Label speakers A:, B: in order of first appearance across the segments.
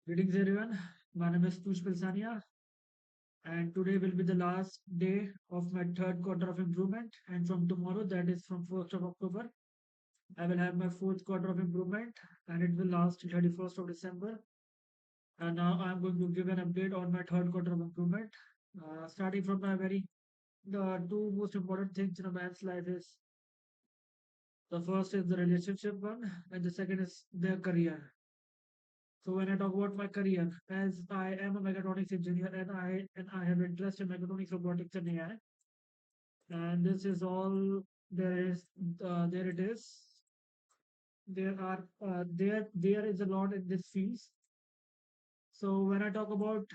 A: Greetings everyone. My name is Pushpil Sania, and today will be the last day of my third quarter of improvement. And from tomorrow, that is from 1st of October, I will have my fourth quarter of improvement, and it will last till 31st of December. And now I am going to give an update on my third quarter of improvement. Starting from the two most important things in a man's life is the first is the relationship one, and the second is their career. So when I talk about my career, as I am a mechatronics engineer and I have interest in mechatronics, robotics, and AI, and this is all there it is. There is a lot in this field. So when I talk about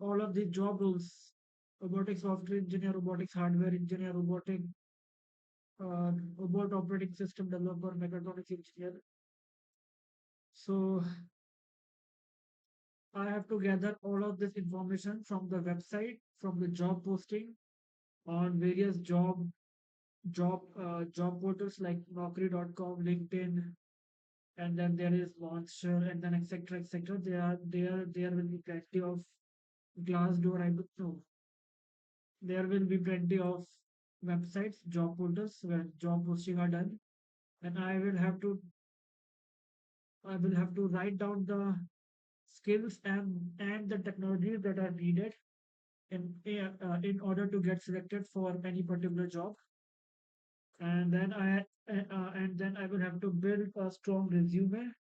A: all of the job roles, robotics software engineer, robotics hardware engineer, robot operating system developer, mechatronics engineer. So I have to gather all of this information from the website, from the job posting on various job portals like Naukri.com, LinkedIn, and then there is Monster, and then etc. etc. There will be plenty of Glassdoor. I would know there will be plenty of websites, job portals where job posting are done, and I will have to write down the skills and the technologies that are needed in order to get selected for any particular job. And then I will have to build a strong resume.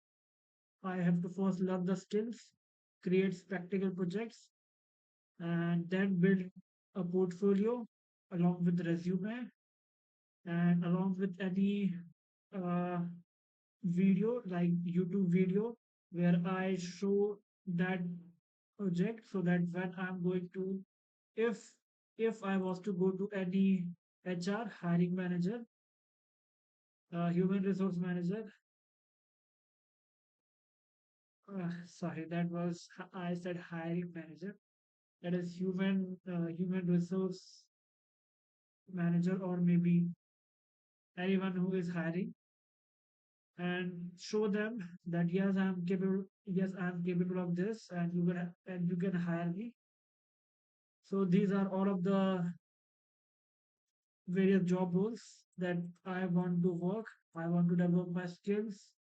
A: I have to first learn the skills, create practical projects, and then build a portfolio along with the resume and along with any uh, video like YouTube video where I show that project so that when I'm going to if if I was to go to any HR hiring manager, human resource manager. Sorry, that was I said hiring manager. That is human resource manager, or maybe anyone who is hiring, and show them that yes, I'm capable of this, and you can hire me. So these are all of the various job roles that I want to work. I want to develop my skills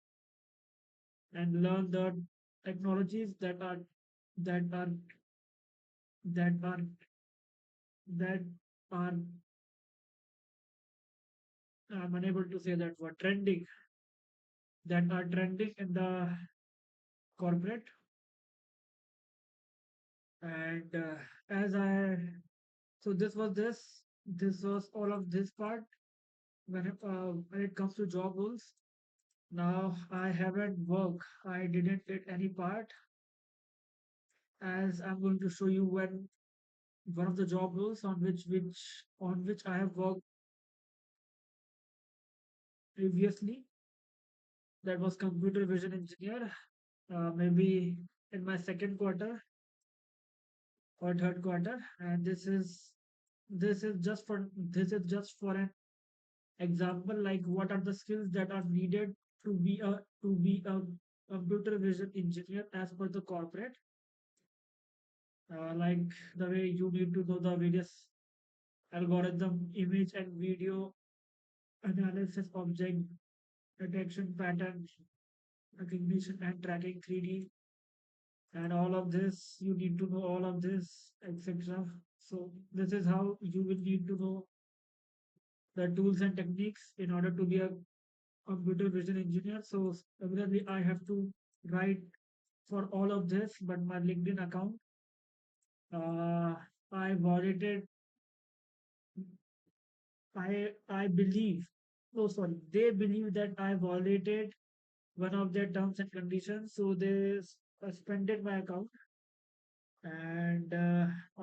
A: and learn the technologies that are that are that are I'm unable to say that word, that are trending in the corporate. And as I so this was all of this part when it comes to job roles. Now I haven't worked. I didn't get any part, as I'm going to show you one of the job roles on which I have worked previously. That was computer vision engineer. Maybe in my second quarter or third quarter, and this is just for an example, like what are the skills that are needed to be a computer vision engineer as per the corporate. Like the way you need to know the various algorithm, image and video analysis, object detection, pattern recognition, and tracking 3D, and all of this. You need to know all of this, etc. So this is how you will need to know the tools and techniques in order to be a computer vision engineer. So similarly, I have to write for all of this, but my LinkedIn account, uh, I violated. I believe. Oh, sorry. They believe that I violated one of their terms and conditions, so they suspended my account. And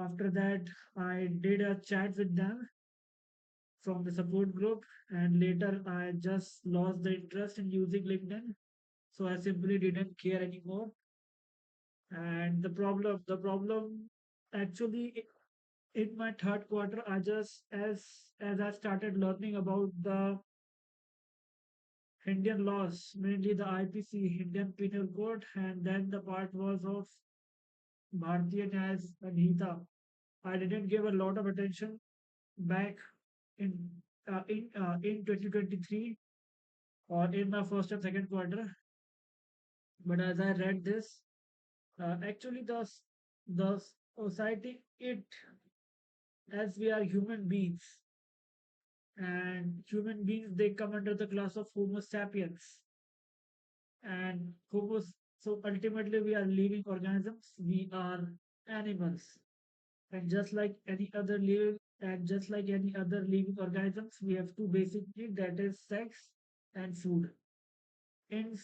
A: after that, I did a chat with them from the support group, and later I just lost the interest in using LinkedIn, so I simply didn't care anymore. And the problem actually in my third quarter, I just as I started learning about the Indian laws, mainly the IPC, Indian Penal Code, and then the part was of Bharatiya Nyaya Sanhita. I didn't give a lot of attention back in in 2023 or in my first and second quarter, but as I read this, actually the society, it, as we are human beings, and human beings, they come under the class of Homo sapiens, and Homo. So ultimately, we are living organisms. We are animals, and just like any other living organisms, we have two basic needs, that is sex and food. In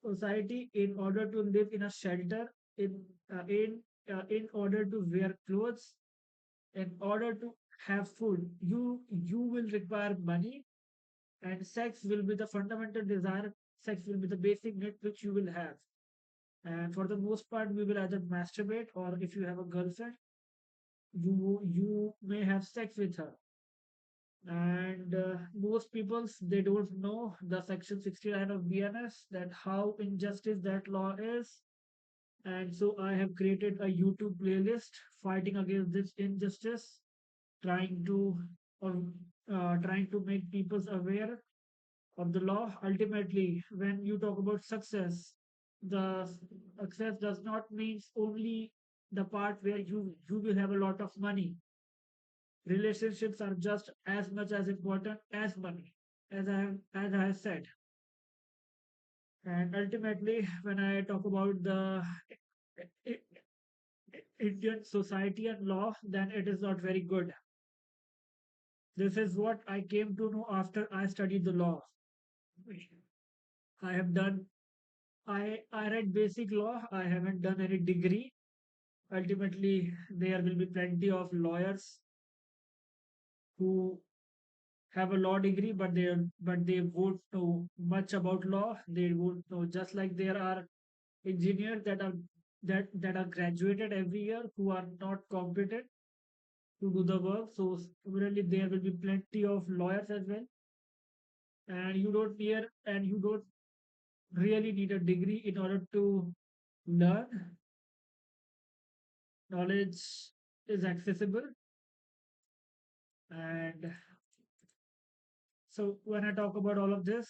A: society, in order to live in a shelter, in order to wear clothes, in order to have food, you will require money, and sex will be the fundamental desire. Sex will be the basic need which you will have, and for the most part we will either masturbate, or if you have a girlfriend, you may have sex with her. And most peoples, they don't know the section 69 of BNS, that how injustice that law is. And so I have created a YouTube playlist fighting against this injustice, trying to or trying to make people aware of the law. Ultimately, when you talk about success, the success does not mean only the part where you will have a lot of money. Relationships are just as much as important as money, as I have said. And ultimately, when I talk about the I- Indian society and law, then it is not very good. This is what I came to know after I studied the law. I have done I read basic law. I haven't done any degree. Ultimately, there will be plenty of lawyers who have a law degree, but they won't know much about law. They won't know, just like there are engineers that are graduated every year who are not competent to do the work. So similarly, there will be plenty of lawyers as well, and you don't really need a degree in order to learn. Knowledge is accessible, and so when I talk about all of this,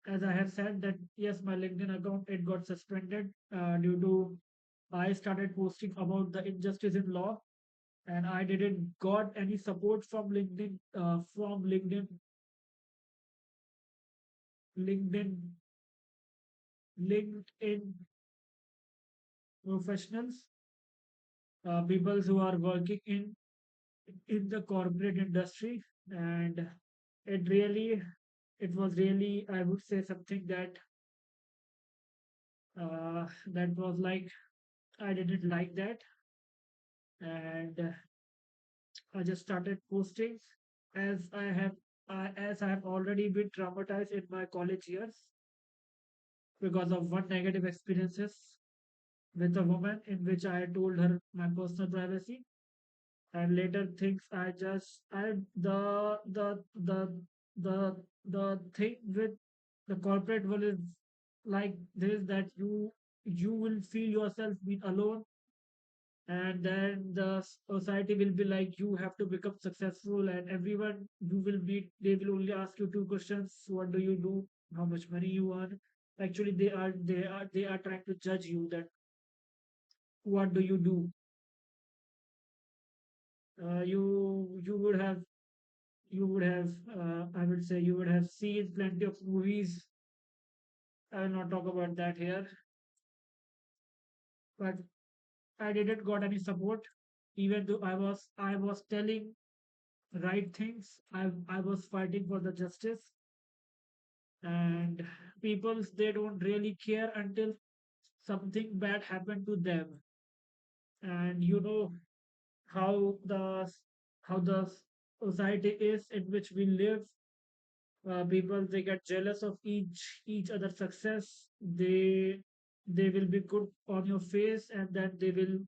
A: as I have said that yes, my LinkedIn account, it got suspended due to I started posting about the injustice in law, and I didn't got any support from LinkedIn, LinkedIn professionals, people who are working in the corporate industry, and it really, it was really, I would say, something that was like, I didn't like that, and I just started posting, as I have already been traumatized in my college years because of one negative experiences with a woman in which I told her my personal privacy, and later things I just I the the thing with the corporate world is like this, that you will feel yourself being alone, and then the society will be like you have to become successful, and everyone you will meet, they will only ask you two questions: what do you do, how much money you earn. Actually, they are trying to judge you, that what do you do. You would have, I would say, you would have seen plenty of movies. I will not talk about that here, but I didn't got any support, even though I was telling right things. I was fighting for the justice, and people, they don't really care until something bad happened to them. And you know how the society is in which we live. People, they get jealous of each other's success. They will be good on your face, and then they will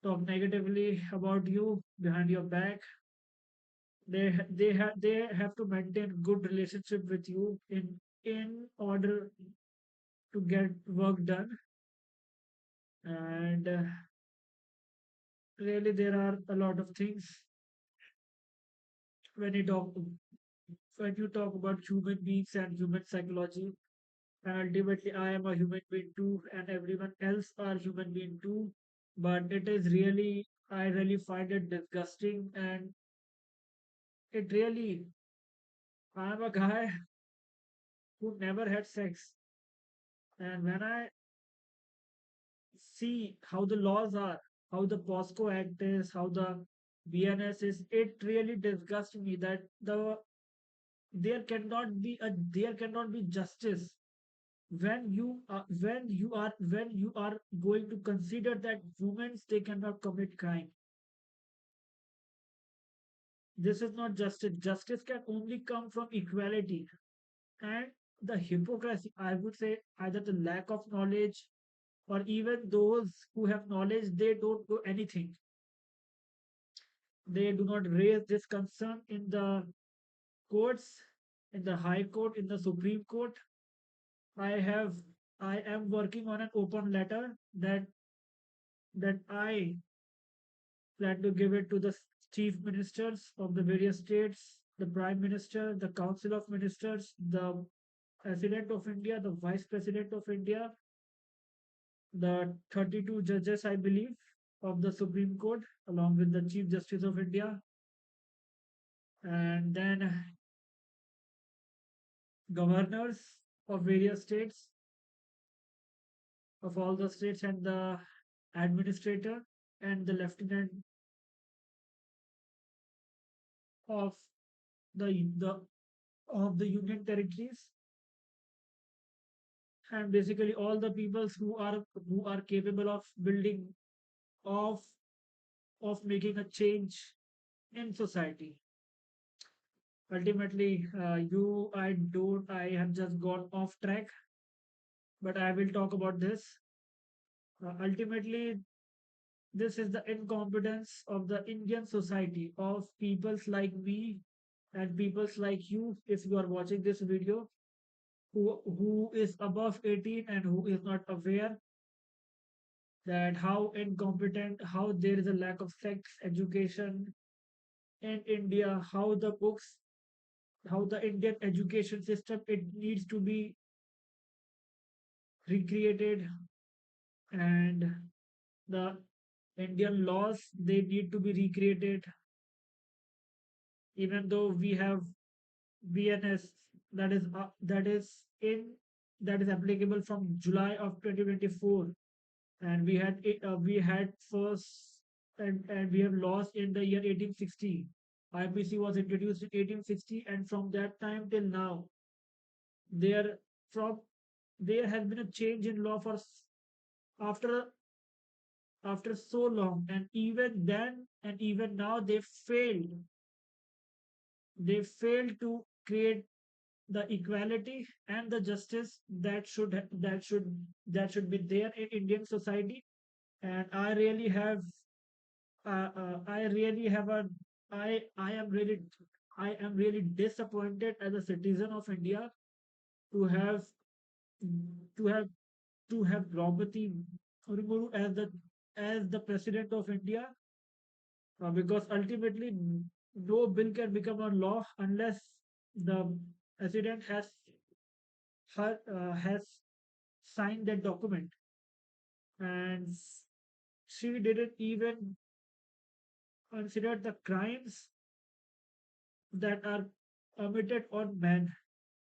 A: talk negatively about you behind your back. they have to maintain good relationship with you in order to get work done. And really there are a lot of things when you talk when you talk about human beings and human psychology. And ultimately I am a human being too, and everyone else are human being too. But it is really, I really find it disgusting, and it really, I am a guy who never had sex. And when I see how the laws are, how the POSCO Act is, how the BNS is, it really disgusts me that there cannot be justice when you are going to consider that women they cannot commit crime. This is not justice. Justice can only come from equality. And the hypocrisy, I would say, either the lack of knowledge, or even those who have knowledge, they don't do anything. They do not raise this concern in the courts, in the High Court, in the Supreme Court. I have I am working on an open letter that I plan to give it to the chief ministers of the various states, the prime minister, the council of ministers, the president of India, the vice president of India, the 32 judges, I believe, of the Supreme Court, along with the chief justice of India, and then governors of various states, of all the states, and the administrator and the lieutenant of the of the union territories, and basically all the peoples who are capable of building, of of making a change in society. Ultimately, I have just gone off track, but I will talk about this. Ultimately, this is the incompetence of the Indian society, of peoples like me and peoples like you, if you are watching this video, who is above 18 and who is not aware that how incompetent, how there is a lack of sex education in India, how the Indian education system, it needs to be recreated, and the Indian laws, they need to be recreated, even though we have BNS that is in that is applicable from July of 2024, and we had first, and we have lost in the year 1860. IPC was introduced in 1860, and from that time till now, there from there has been a change in law for after after so long, and even then and even now they failed to create the equality and the justice that should be there in Indian society. And I really have a I am really disappointed as a citizen of India to have to have to have Draupadi Murmu as the president of India, because ultimately no bill can become a law unless the president has signed that document. And she didn't even consider the crimes that are committed on men.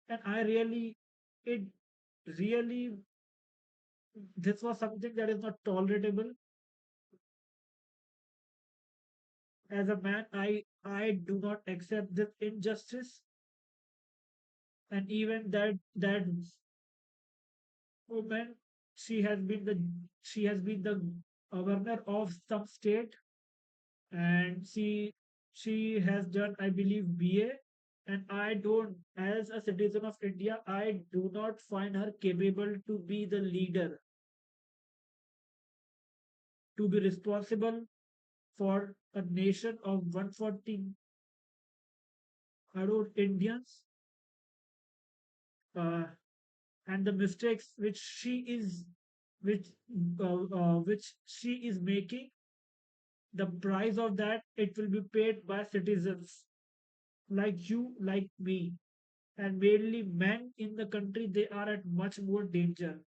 A: And I really, it really, this was something that is not tolerable. As a man, I do not accept this injustice. And even that woman, she has been the governor of some state, and she has done, I believe, BA. And I don't, as a citizen of India, I do not find her capable to be the leader, to be responsible for a nation of 140 I wrote Indians, uh, and the mistakes which which she is making. The price of that, it will be paid by citizens like you, like me, and mainly men in the country. They are at much more danger.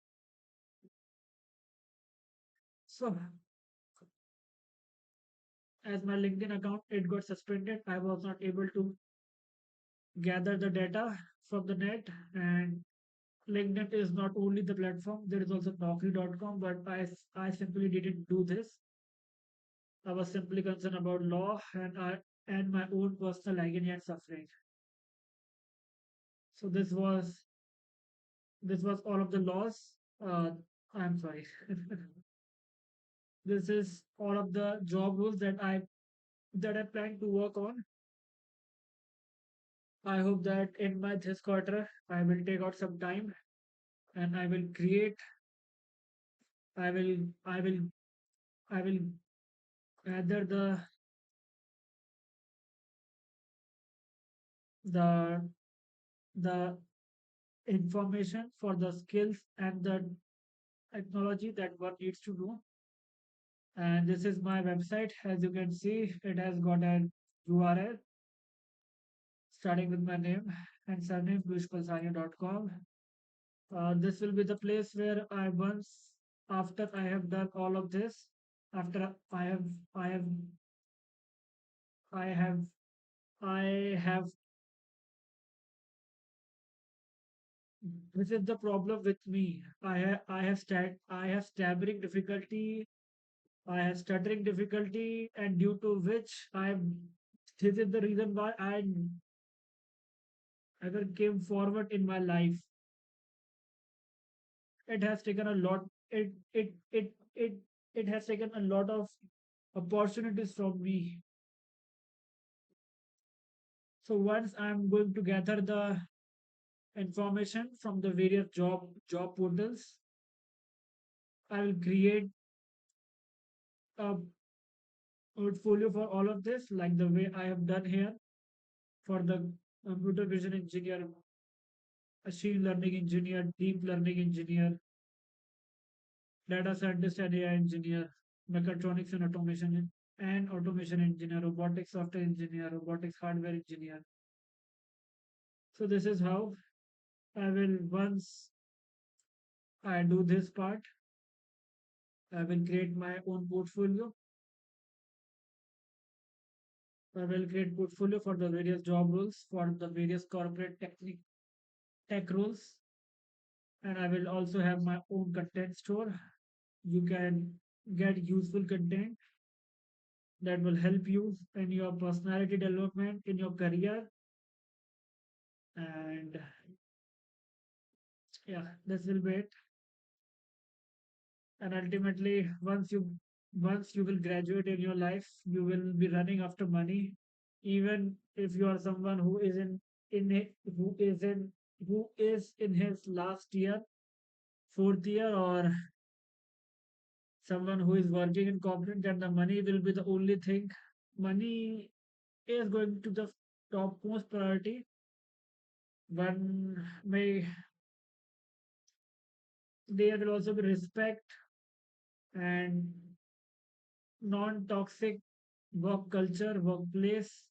A: So, as my LinkedIn account it got suspended, I was not able to gather the data from the net. And LinkedIn is not only the platform, there is also Naukri.com, but I simply didn't do this. I was simply concerned about law and my own personal agony and suffering. So this was all of the laws. I'm sorry. This is all of the job roles that I plan to work on. I hope that in my this quarter I will take out some time and I will create. I will I will gather the the information for the skills and the technology that one needs to know. And this is my website. As you can see, it has got an URL starting with my name and surname, piyushpalsania.com. This will be the place where after I have done all of this, after I have, I have, I have, this is the problem with me. I have stammering difficulty. I have stuttering difficulty, and due to which this is the reason why I never came forward in my life. It has taken a lot. It has taken a lot of opportunities from me. So once I'm going to gather the information from the various job portals, I will create a portfolio for all of this, like the way I have done here for the computer vision engineer, machine learning engineer, deep learning engineer, data scientist and AI engineer, mechatronics and automation engineer, robotics software engineer, robotics hardware engineer. So this is how I will once I do this part, I will create my own portfolio. I will create portfolio for the various job roles, for the various corporate tech roles, and I will also have my own content store. You can get useful content that will help you in your personality development, in your career, and yeah, this will be it. And ultimately, once you will graduate in your life, you will be running after money. Even if you are someone who is in his last year, fourth year, or someone who is working in corporate, then the money will be the only thing. Money is going to the topmost priority. One may There will also be respect and non-toxic work culture, workplace,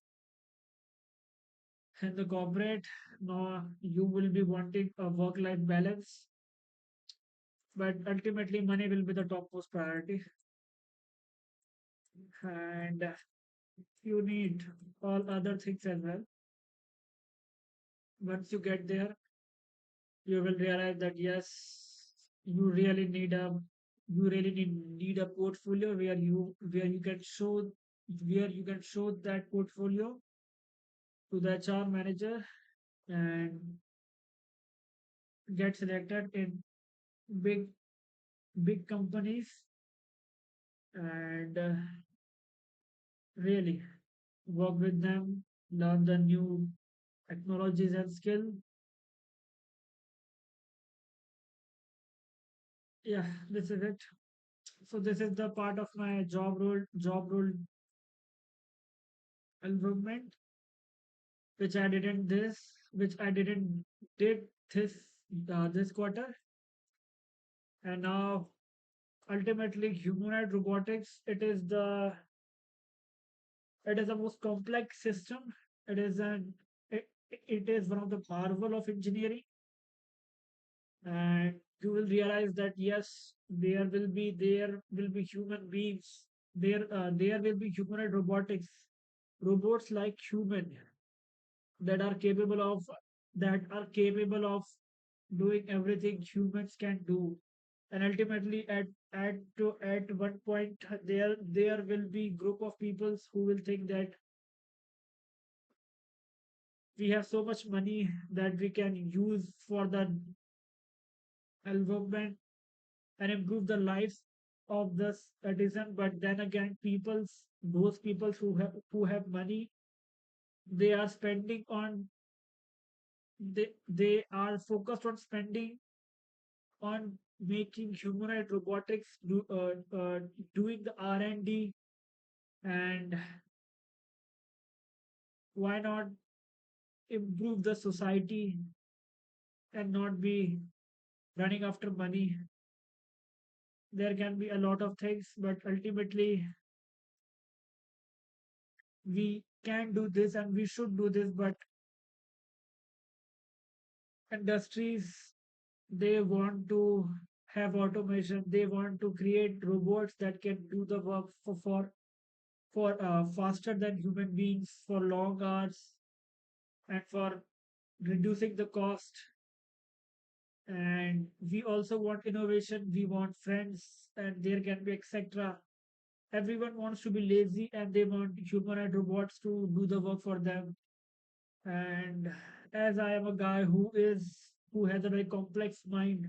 A: and the corporate. No, you will be wanting a work-life balance, but ultimately money will be the topmost priority. And you need all other things as well. Once you get there, you will realize that yes, you really need a you really need a portfolio where you can show that portfolio to the HR manager and get selected in big big companies and really work with them, learn the new technologies and skill. Yeah, this is it. So this is the part of my job role improvement. which I didn't did this quarter, and now ultimately humanoid robotics. It is the most complex system. It is an it is one of the marvel of engineering, and you will realize that yes, there will be human beings. There will be humanoid robotics, robots like human that are capable of that are capable of doing everything humans can do. And ultimately, at one point, there will be group of peoples who will think that we have so much money that we can use for the development and improve the lives of the citizen. But then again, those people who have money, they are spending on they are focused on spending on making humanoid robotics, doing the R&D, and why not improve the society and not be running after money. There can be a lot of things, but ultimately we can do this and we should do this. But industries, they want to have automation. They want to create robots that can do the work for faster than human beings for long hours and for reducing the cost. And we also want innovation. We want friends, and there can be etc. Everyone wants to be lazy, and they want humanoid robots to do the work for them. And as I am a guy who has a very complex mind,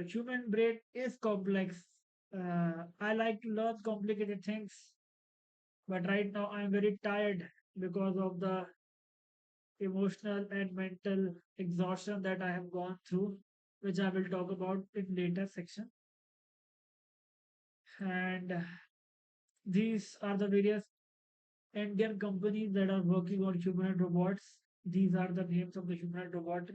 A: human brain is complex. I like to learn complicated things, but right now I'm very tired because of the emotional and mental exhaustion that I have gone through, which I will talk about in later section. And these are the various Indian companies that are working on humanoid robots. These are the names of the humanoid robots,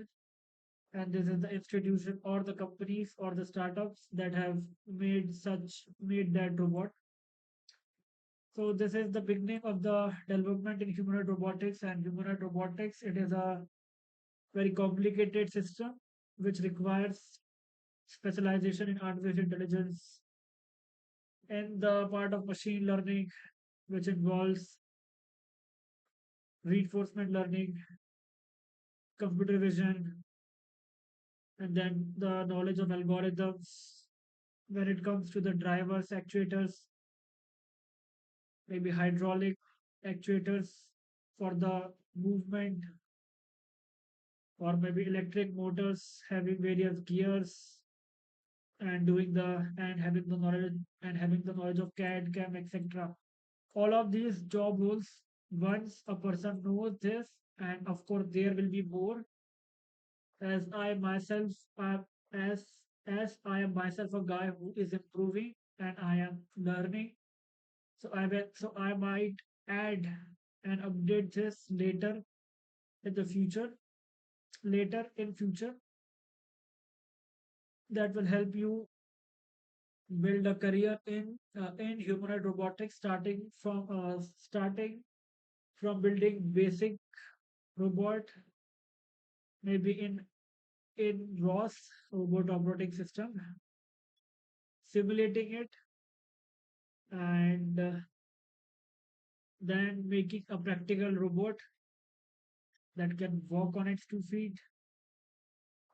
A: and this is the institution or the companies or the startups that have made that robot. So this is the beginning of the development in humanoid robotics. And humanoid robotics, it is a very complicated system which requires specialization in artificial intelligence and the part of machine learning, which involves reinforcement learning, computer vision, and then the knowledge of algorithms. When it comes to the drivers, actuators, maybe hydraulic actuators for the movement, or maybe electric motors having various gears and doing the and having the knowledge of CAD, CAM, etc. All of these job roles, once a person knows this, and of course there will be more, as I myself as I am myself a guy who is improving and I am learning. So I might add and update this in the future, later in future, that will help you build a career in humanoid robotics, starting from building basic robot, maybe in ROS, robot operating system, simulating it, and then making a practical robot that can walk on its 2 feet,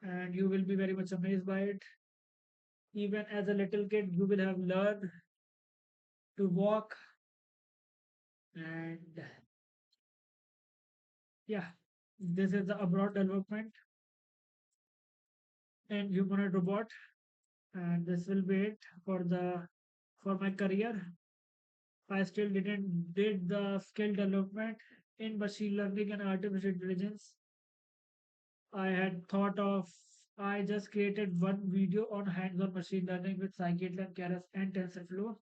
A: and you will be very much amazed by it. Even as a little kid, you will have learned to walk. And yeah, this is the abroad development in humanoid robot, and this will be it for my career. I still didn't did the skill development in machine learning and artificial intelligence. I had thought of I just created one video on hands-on machine learning with scikit-learn, Keras, and TensorFlow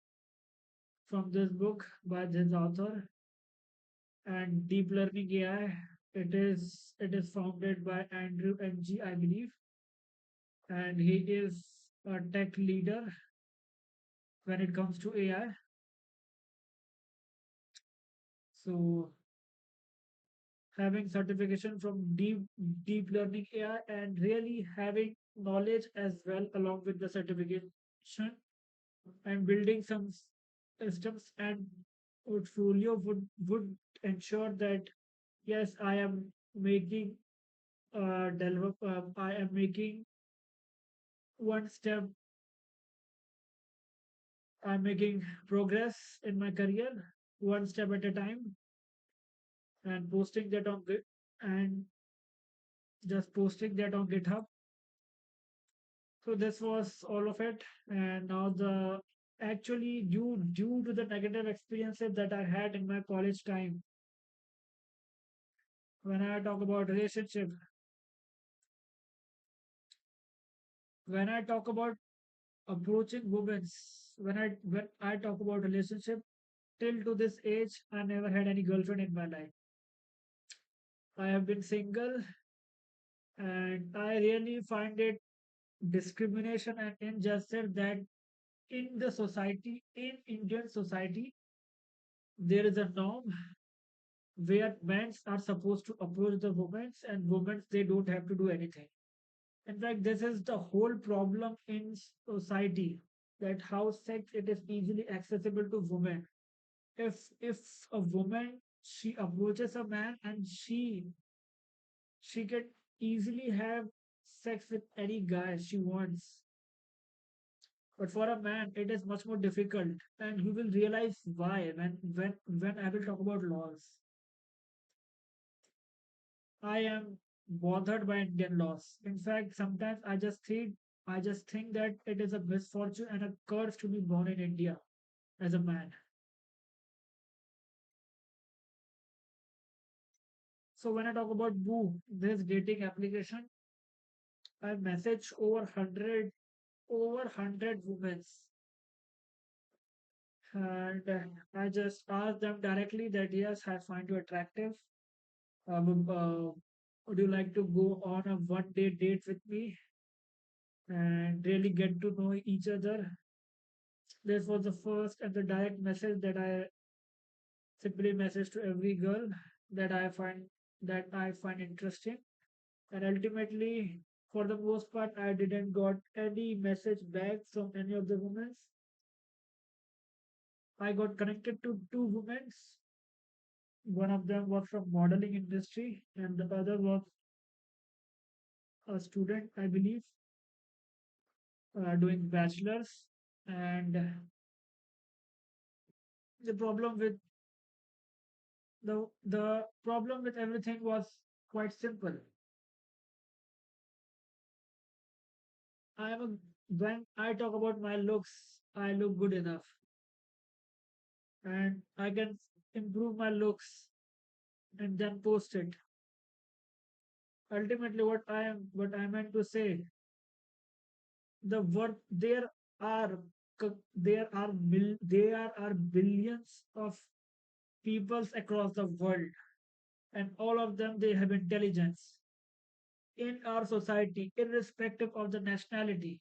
A: from this book by this author. and deep learning AI. It is founded by Andrew Ng, I believe, and he is a tech leader when it comes to AI. So having certification from deep learning AI and really having knowledge as well along with the certification and building some systems and portfolio would ensure that yes, I am making I am making one step, I'm making progress in my career one step at a time and posting that on and just posting that on GitHub. So this was all of it, and now the actually due to the negative experiences that I had in my college time. When I talk about relationship, when I talk about approaching women, when I talk about relationship, till to this age, I never had any girlfriend in my life. I have been single, and I really find it discrimination and injustice that in the society, in Indian society, there is a norm where men are supposed to approach the women and women they don't have to do anything. In fact, this is the whole problem in society, that how sex it is easily accessible to women. If a woman she approaches a man and she can easily have sex with any guy she wants. But for a man, it is much more difficult, and you will realize why when I will talk about laws. I am bothered by Indian laws. In fact, sometimes I just think that it is a misfortune and a curse to be born in India as a man. So when I talk about Boo, this dating application, I message over 100 women, and I just asked them directly that yes, I find you attractive. Would you like to go on a one-day date with me and really get to know each other? This was the first and the direct message that I simply message to every girl that I find interesting. And ultimately, for the most part, I didn't got any message back from any of the women. I got connected to two women. One of them was from modeling industry, and the other was a student, I believe, doing bachelor's. And the problem with the problem with everything was quite simple. I am a, when I talk about my looks, I look good enough, and I can improve my looks and then post it. Ultimately, what I meant to say, the what are there are billions of peoples across the world, and all of them they have intelligence in our society, irrespective of the nationality,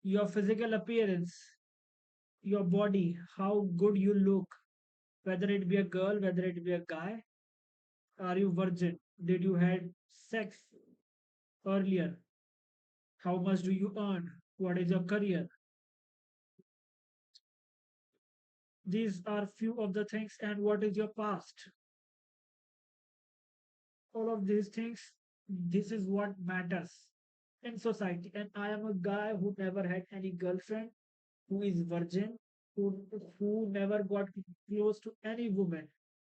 A: your physical appearance, your body, how good you look, whether it be a girl, whether it be a guy. Are you virgin? Did you had sex earlier? How much do you earn? What is your career? These are few of the things. And what is your past? All of these things, this is what matters in society. And I am a guy who never had any girlfriend, who is virgin, who never got close to any woman.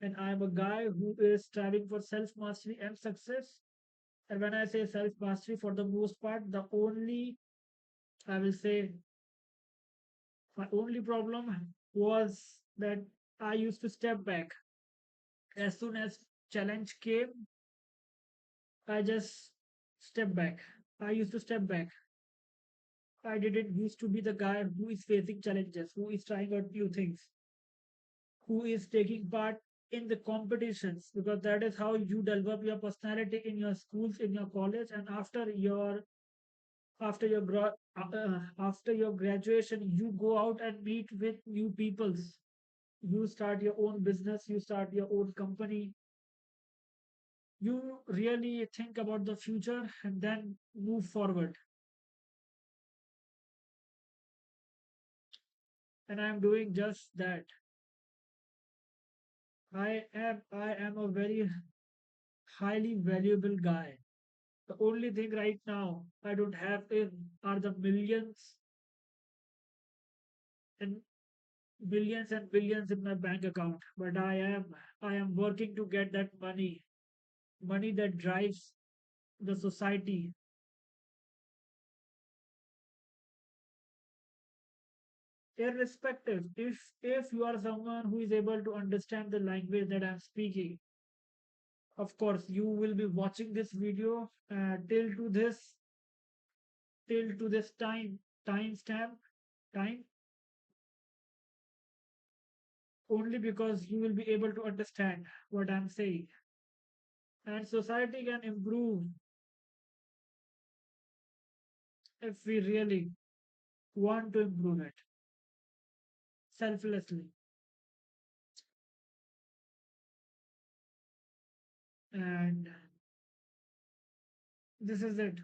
A: And I am a guy who is striving for self mastery and success. And when I say self mastery, for the most part, the only, I will say, my only problem was that I used to step back. As soon as challenge came, I just step back. I used to step back. I didn't used to be the guy who is facing challenges, who is trying out new things, who is taking part. in the competitions, because that is how you develop your personality in your schools, in your college, and after your graduation, you go out and meet with new peoples. You start your own business, you start your own company, you really think about the future and then move forward. And I'm doing just that. I am a very highly valuable guy. The only thing right now I don't have in are the and millions and billions in my bank account. But I am working to get that money that drives the society. Irrespective, if you are someone who is able to understand the language that I'm speaking, of course you will be watching this video till to this timestamp time, only because you will be able to understand what I'm saying. And society can improve if we really want to improve it selflessly. And this is it.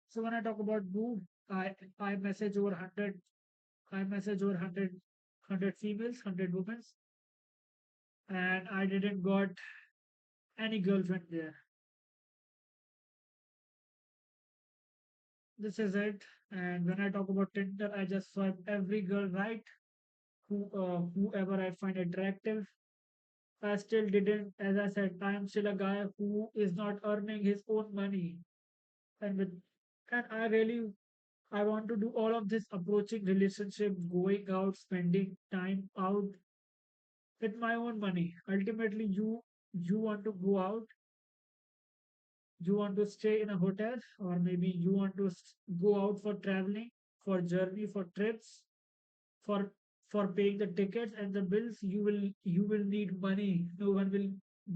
A: So when I talk about move, I message over 100, I message over 100 females, 100 women, and I didn't got any girlfriend there. This is it. And when I talk about Tinder, I just swipe every girl right, whoever I find attractive. I still didn't, as I said, I am still a guy who is not earning his own money, and with and I want to do all of this approaching relationship, going out, spending time out with my own money. Ultimately, you want to go out, you want to stay in a hotel, or maybe you want to go out for traveling, for journey, for trips, for for paying the tickets and the bills. You will need money. No one will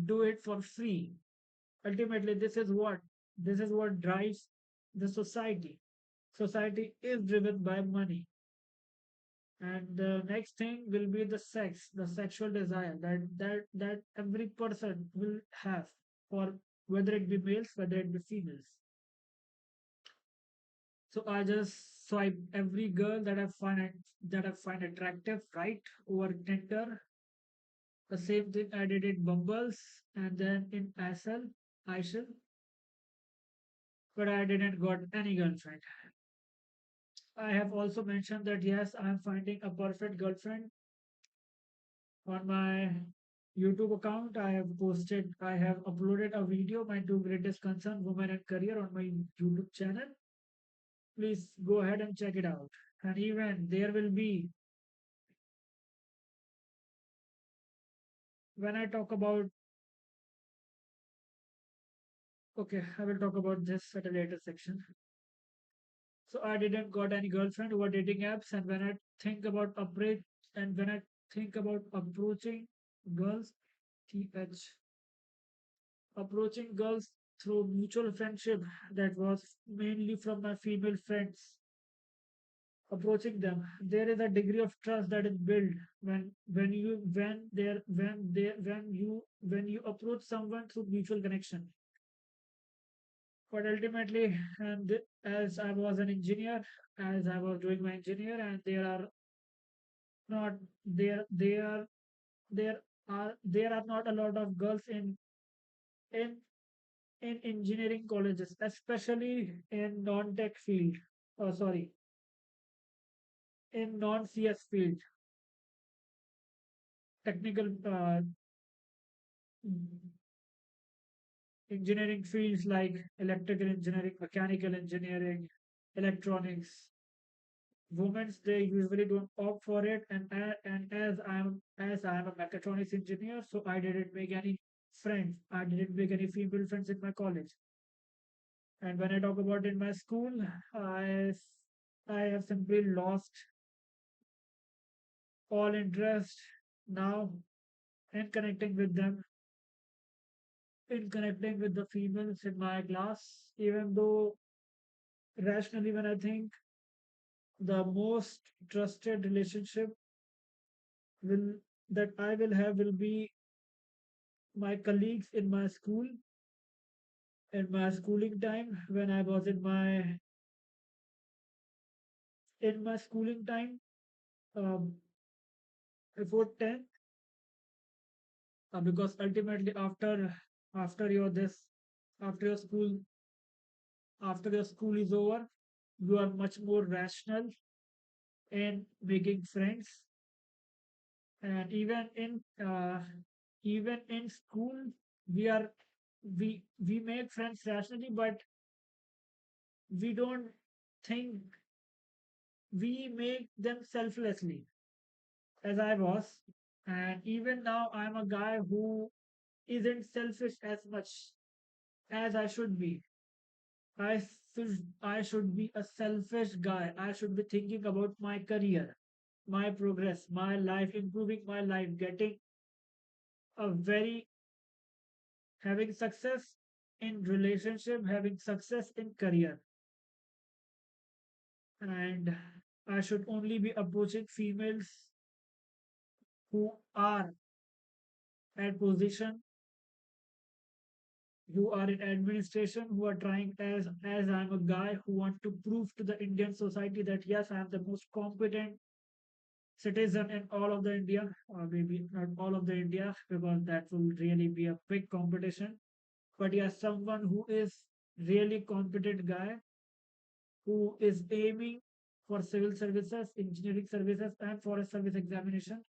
A: do it for free. Ultimately, this is what drives the society. Society is driven by money. And the next thing will be the sex, the sexual desire that every person will have, for whether it be males, whether it be females. So I just swipe every girl that I find attractive right over Tinder. The same thing I did in Bumbles and then in Ishel, but I didn't got any girlfriend. I have also mentioned that yes, I am finding a perfect girlfriend on my YouTube account. I have uploaded a video, my two greatest concern, women and career, on my YouTube channel. Please go ahead and check it out. And even there will be, when I talk about, okay, I will talk about this at a later section. So I didn't got any girlfriend over dating apps, and when I think about approaching girls, th approaching girls through mutual friendship, that was mainly from my female friends. Approaching them, there is a degree of trust that is built when you approach someone through mutual connection. But ultimately, as I was an engineer, as I was doing my engineer, and not there there are not a lot of girls in in engineering colleges, especially in non-tech field. Oh, sorry, in non-CS field, technical engineering fields like electrical engineering, mechanical engineering, electronics. Women, they usually don't opt for it, and as I'm a mechatronics engineer, so I didn't make any friends. I didn't make any female friends in my college. And when I talk about in my school, I I have simply lost all interest now in connecting with them, in connecting with the females in my class, even though rationally, when I think the most trusted relationship will that I will have will be my colleagues in my schooling time when I was in my schooling time um, before 10th because ultimately after your this after your school after your school is over you are much more rational in making friends and even in school we are we make friends rationally but we don't think we make them selflessly as I was and even now I'm a guy who isn't selfish as much as I should be. I should be a selfish guy. I should be thinking about my career, my progress, my life, improving my life, getting a very having success in relationship, having success in career. And I should only be approaching females who are at position, who are in administration, who are trying as I'm a guy who want to prove to the Indian society that yes, I am the most competent citizen in all of the India, or maybe not all of the India, because that will really be a big competition. But yes, someone who is really competent guy who is aiming for civil services, engineering services, and forest service examination.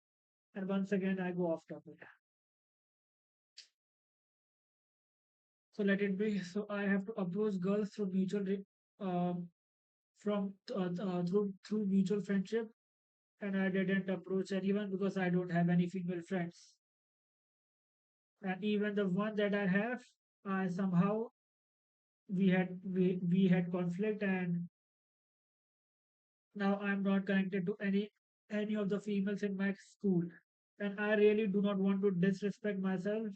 A: And once again, I go off topic. So let it be. So I have to approach girls through from through mutual friendship, and I didn't approach anyone because I don't have any female friends. And even the one that I have, I somehow we had conflict, and now I'm not connected to any of the females in my school. And I really do not want to disrespect myself,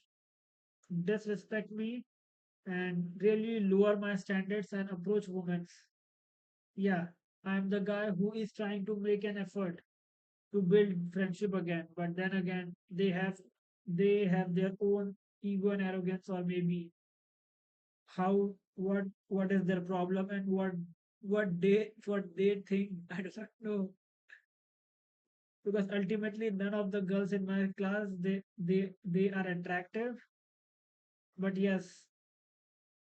A: disrespect me, and really lower my standards and approach women. Yeah, I'm the guy who is trying to make an effort to build friendship again, but then again, they have their own ego and arrogance, or maybe how what is their problem and what they think. I do not know because ultimately none of the girls in my class they are attractive, but yes,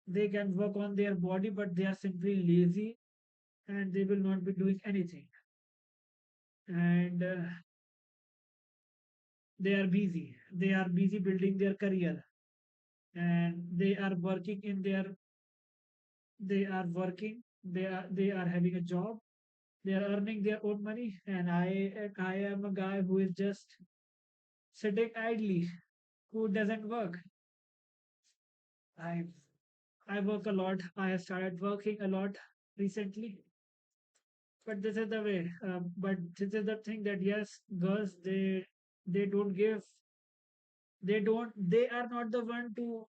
A: they can work on their body, but they are simply lazy and they will not be doing anything. And they are busy. They are busy building their career, and they are working. They are having a job. They are earning their own money, and I am a guy who is just sitting idly, who doesn't work. I I work a lot. I have started working a lot recently, but this is the way. But this is the thing that yes, girls they don't give. They are not the one to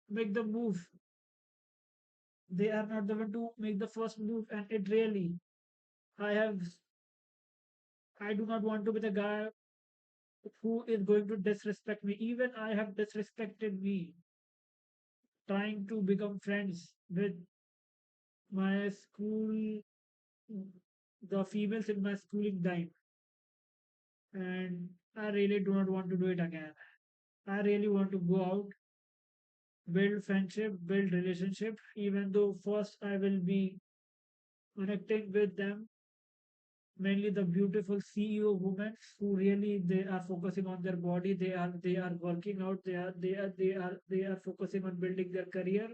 A: make the move. They are not the one to make the first move, and it really. I have. I do not want to be the guy who is going to disrespect me. Even I have disrespected me, trying to become friends with my school, the females in my schooling time, and I really do not want to do it again. I really want to go out, build friendship, build relationship, even though first I will be connecting with them, mainly the beautiful CEO women who really they are focusing on their body, they are working out, they are focusing on building their career,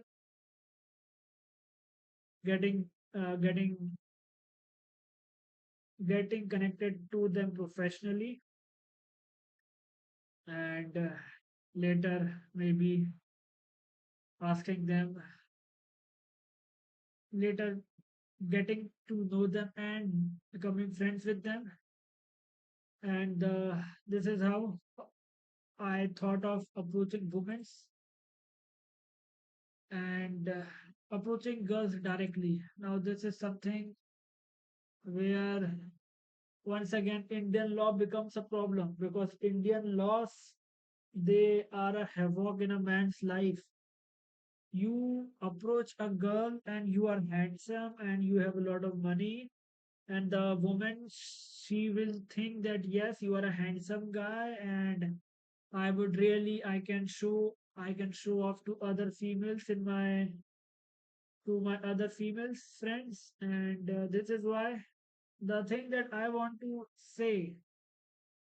A: getting getting getting connected to them professionally, and later maybe asking them, later getting to know them and becoming friends with them. And this is how I thought of approaching women and approaching girls directly. Now, this is something where once again Indian law becomes a problem because Indian laws, they are a havoc in a man's life. You approach a girl and you are handsome and you have a lot of money, and the woman, she will think that yes, you are a handsome guy, and I can show off to other females in my to my other female friends. And this is why the thing that I want to say,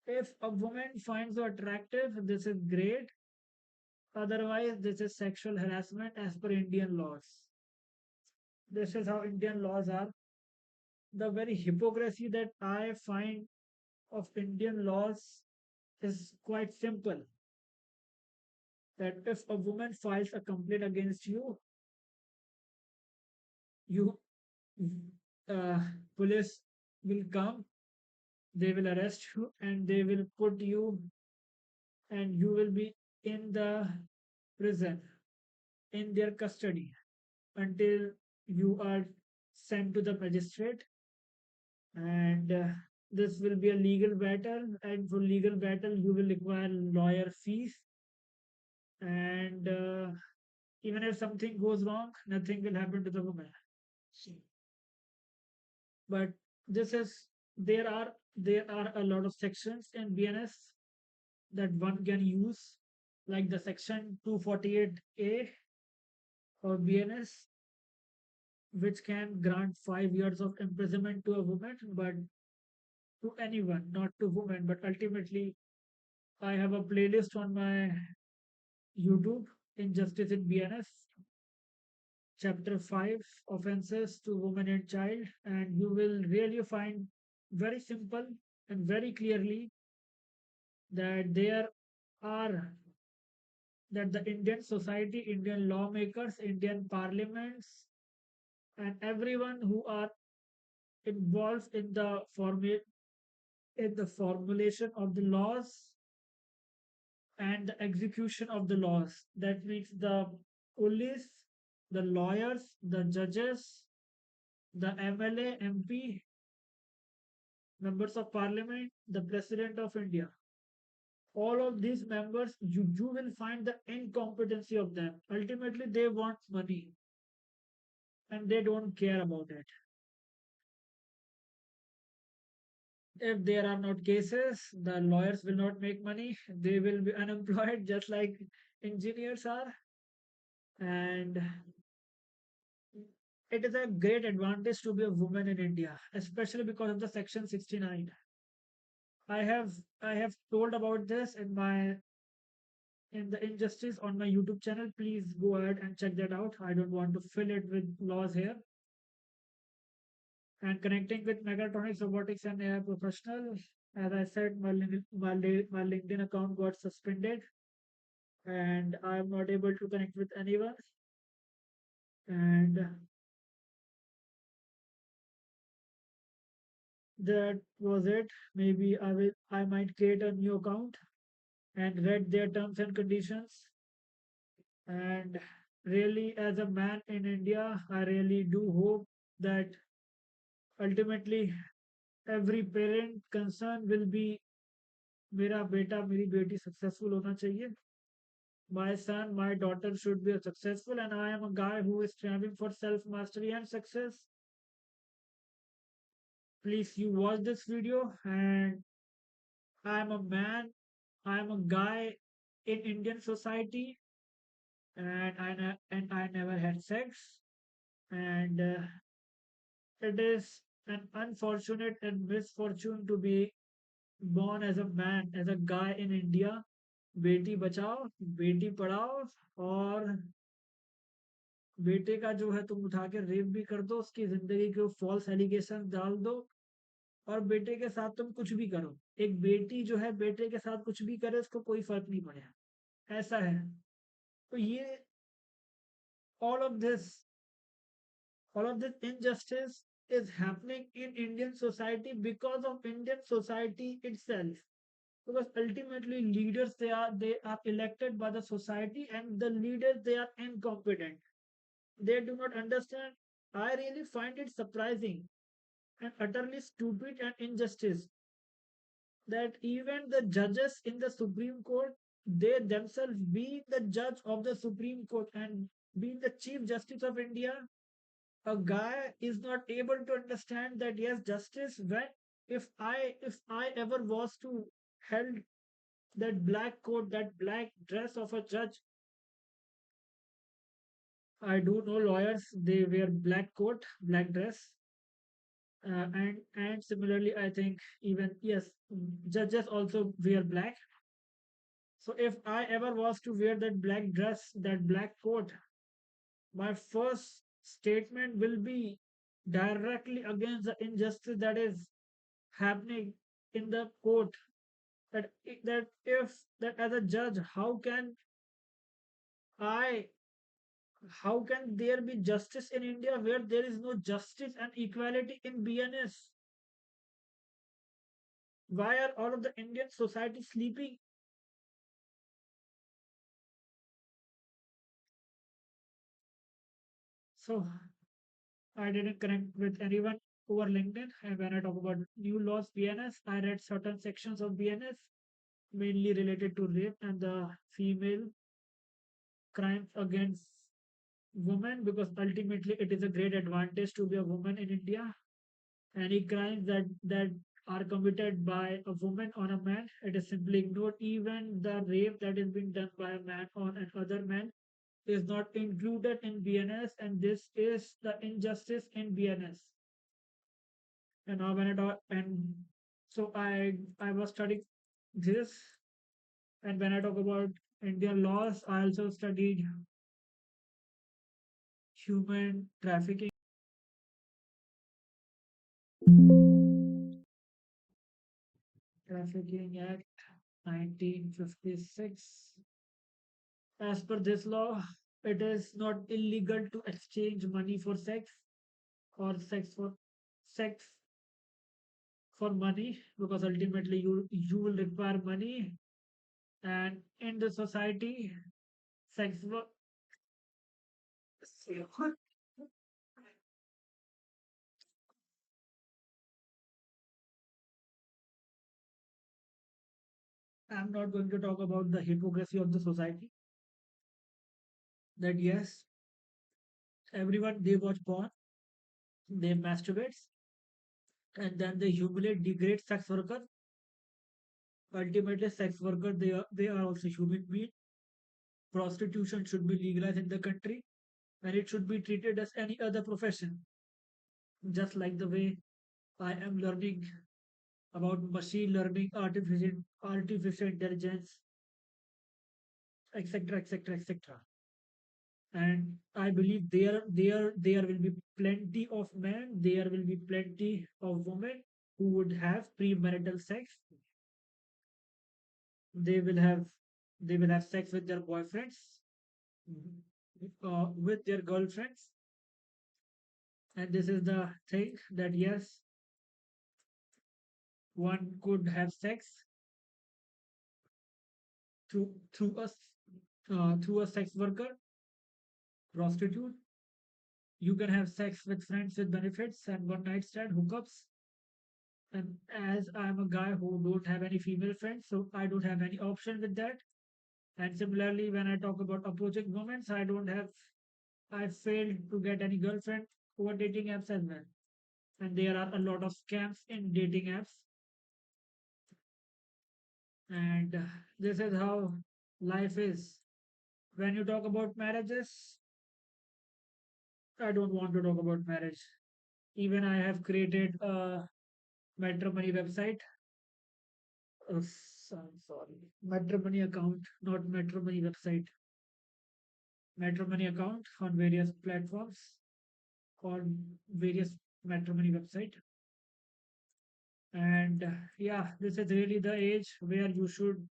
A: if a woman finds you attractive, this is great. Otherwise, this is sexual harassment as per Indian laws. This is how Indian laws are. The very hypocrisy that I find of Indian laws is quite simple. That if a woman files a complaint against you, you uh, police will come, they will arrest you, and they will put you, and you will be in the prison, in their custody, until you are sent to the magistrate. And this will be a legal battle, and for legal battle you will require lawyer fees. And even if something goes wrong, nothing will happen to the woman. But this is there are a lot of sections in BNS that one can use, like the section 248A of BNS, which can grant 5 years of imprisonment to a woman, but to anyone, not to women. But ultimately, I have a playlist on my YouTube, Injustice in BNS, Chapter 5, Offenses to Women and Child, and you will really find very simple and very clearly that there are that the Indian society, Indian lawmakers, Indian parliaments, and everyone who are involved in the formulation of the laws and the execution of the laws. That means the police, the lawyers, the judges, the MLA, MP, members of parliament, the president of India. All of these members, you will find the incompetency of them. Ultimately, they want money and they don't care about it. If there are not cases, the lawyers will not make money. They will be unemployed just like engineers are. And it is a great advantage to be a woman in India, especially because of the Section 69. I have I have told about this in the injustice on my YouTube channel. Please go ahead and check that out. I don't want to fill it with laws here. And connecting with Mechatronics Robotics and AI Professional, as I said, my LinkedIn account got suspended and I'm not able to connect with anyone. And that was it. Maybe I might create a new account and read their terms and conditions. And really, as a man in India, I really do hope that ultimately every parent concern will be मेरा बेटा मेरी बेटी successful होना चाहिए. My son, my daughter should be successful, and I am a guy who is striving for self mastery and success. Please, you watch this video, and I am a man, I am a guy in Indian society, and I never had sex, and it is an unfortunate and misfortune to be born as a man, as a guy in India. Beti Bachao, Beti Padhao, और बेटे का जो है तुम उठा के rape भी कर दो, उसकी जिंदगी के फॉल्स एलिगेशन डाल दो, और बेटे के साथ तुम कुछ भी करो. एक बेटी जो है बेटे के साथ कुछ भी करे, उसको कोई फर्क नहीं पड़ेगा. ऐसा है. तो ये all of this all of this injustice is happening in Indian society because of Indian society itself. Because ultimately leaders they are elected by the society, and the leaders they are incompetent. They do not understand. I really find it surprising and utterly stupid and injustice that even the judges in the Supreme Court, they themselves being the judge of the Supreme Court and being the Chief Justice of India, a guy is not able to understand that yes, justice when if I ever was to held that black coat, that black dress of a judge. I do know lawyers, they wear black coat, black dress, and similarly, I think even yes, judges also wear black. So if I ever was to wear that black dress, that black coat, my first statement will be directly against the injustice that is happening in the court. That if that as a judge, I how can there be justice in India where there is no justice and equality in BNS? Why are all of the Indian society sleeping? So I didn't connect with anyone over LinkedIn. And when I talk about new laws, BNS, I read certain sections of BNS, mainly related to rape and the female crimes against women, because ultimately it is a great advantage to be a woman in India. Any crimes that are committed by a woman on a man, it is simply ignored. Even the rape that is being done by a man on another man is not included in BNS, and this is the injustice in BNS. And now when I talk, and so I was studying this, and when I talk about Indian laws, I also studied Human Trafficking Act 1956. As per this law, it is not illegal to exchange money for sex, or sex for money, because ultimately you will require money, and in the society, sex work. I'm not going to talk about the hypocrisy of the society. That yes, everyone they watch porn, they masturbate, and then they humiliate, degrade sex workers. Ultimately, sex workers they are also human beings. Prostitution should be legalized in the country, and it should be treated as any other profession, just like the way I am learning about machine learning, artificial intelligence, etc., etc., etc. And I believe there will be plenty of men, there will be plenty of women who would have premarital sex. They will have they will have sex with their boyfriends, with their girlfriends, and this is the thing that yes, one could have sex through a sex worker, prostitute. You can have sex with friends with benefits and one night stand hookups. And as I'm a guy who don't have any female friends, so I don't have any option with that. And similarly, when I talk about approaching women, I failed to get any girlfriend over dating apps as well. And there are a lot of scams in dating apps. And this is how life is. When you talk about marriages, I don't want to talk about marriage. Even I have created a matrimony website. I'm sorry, matrimony account, not matrimony website. Matrimony account on various platforms, on various matrimony website. And yeah, this is really the age where you should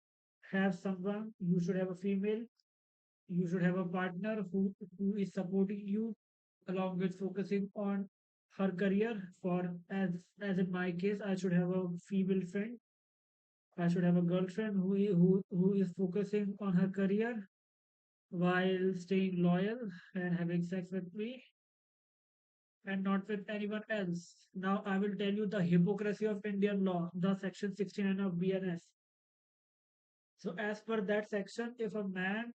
A: have someone. You should have a female. You should have a partner who is supporting you, along with focusing on her career. For as in my case, I should have a female friend. I should have a girlfriend who is focusing on her career while staying loyal and having sex with me and not with anyone else. Now I will tell you the hypocrisy of Indian law, the section 69 of BNS. So as per that section, if a man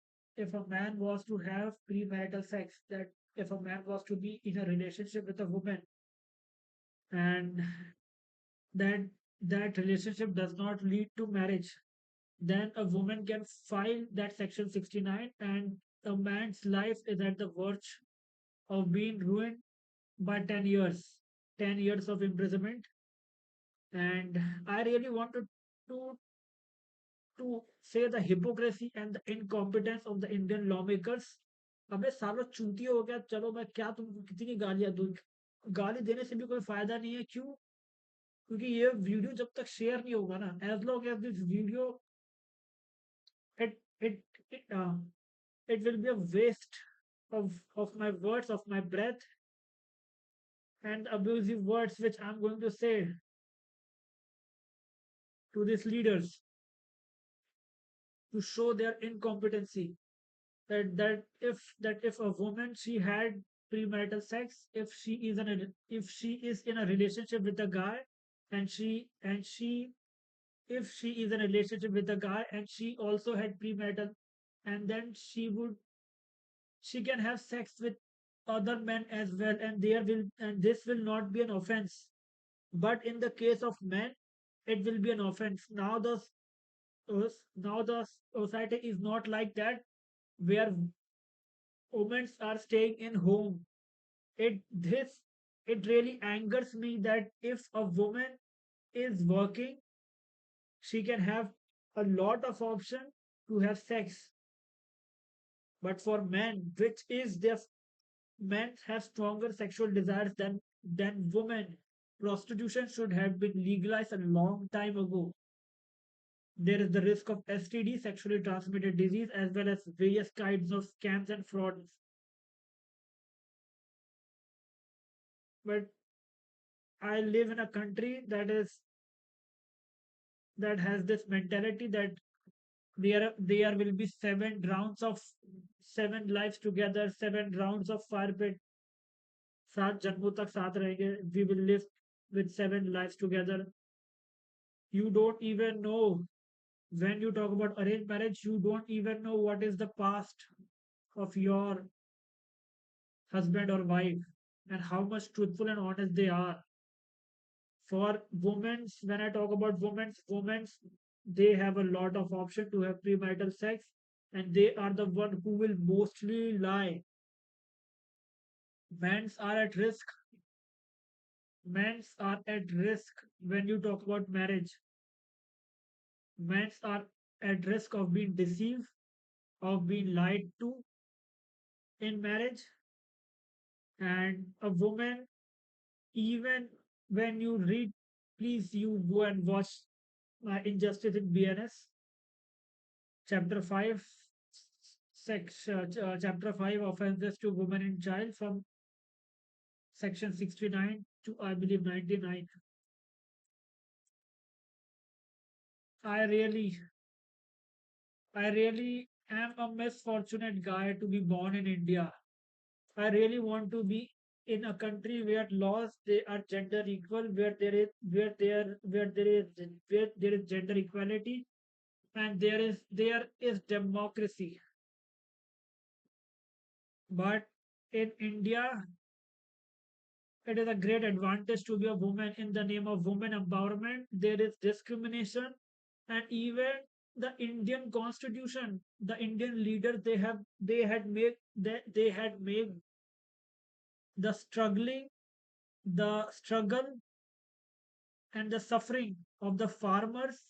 A: was to have premarital sex, that if a man was to be in a relationship with a woman and that that relationship does not lead to marriage, then a woman can file that section 69 and a man's life is at the verge of being ruined by 10 years, 10 years of imprisonment. And I really wanted to to say the hypocrisy and the incompetence of the Indian lawmakers. अबे सालों चूतिए हो गया, चलो मैं क्या तुमको कितनी गालियां दूं, गाली देने से भी कोई फायदा नहीं है। क्यों? क्योंकि ये वीडियो जब तक शेयर नहीं होगा ना, as long as this video, it it it, it will be a waste of my words, of my breath, and abusive words which I'm going to say to these leaders to show their incompetency. That if a woman she had premarital sex, if she is in a relationship with a guy, and she if she is in a relationship with a guy and she also had premarital, and then she can have sex with other men as well, and this will not be an offense. But in the case of men, it will be an offense. Now the society is not like that, where women are staying in home. It this it really angers me that if a woman is working, she can have a lot of option to have sex. But for men, which is their men have stronger sexual desires than women. Prostitution should have been legalized a long time ago. There is the risk of STD, sexually transmitted disease, as well as various kinds of scams and frauds. But I live in a country that has this mentality that there will be 7 rounds of 7 lives together, 7 rounds of fire pit, 7 जन्मों तक साथ रहेंगे. We will live with 7 lives together. You don't even know, when you talk about arranged marriage, you don't even know what is the past of your husband or wife and how much truthful and honest they are. For women, when I talk about women, they have a lot of option to have premarital sex, and they are the one who will mostly lie. Men's are at risk. Men's are at risk when you talk about marriage. Men's are at risk of being deceived, of being lied to in marriage, and a woman, even when you read, please you go and watch Injustice in BNS, chapter 5, chapter 5, offenses to women and child, from section 69 to I believe 99. I really, I really am a misfortunate guy to be born in India. I really want to be in a country where laws they are gender equal, where there is gender equality, and there is democracy. But in India, it is a great advantage to be a woman. In the name of women empowerment, there is discrimination, and even the Indian constitution, the Indian leaders, they had made the struggle and the suffering of the farmers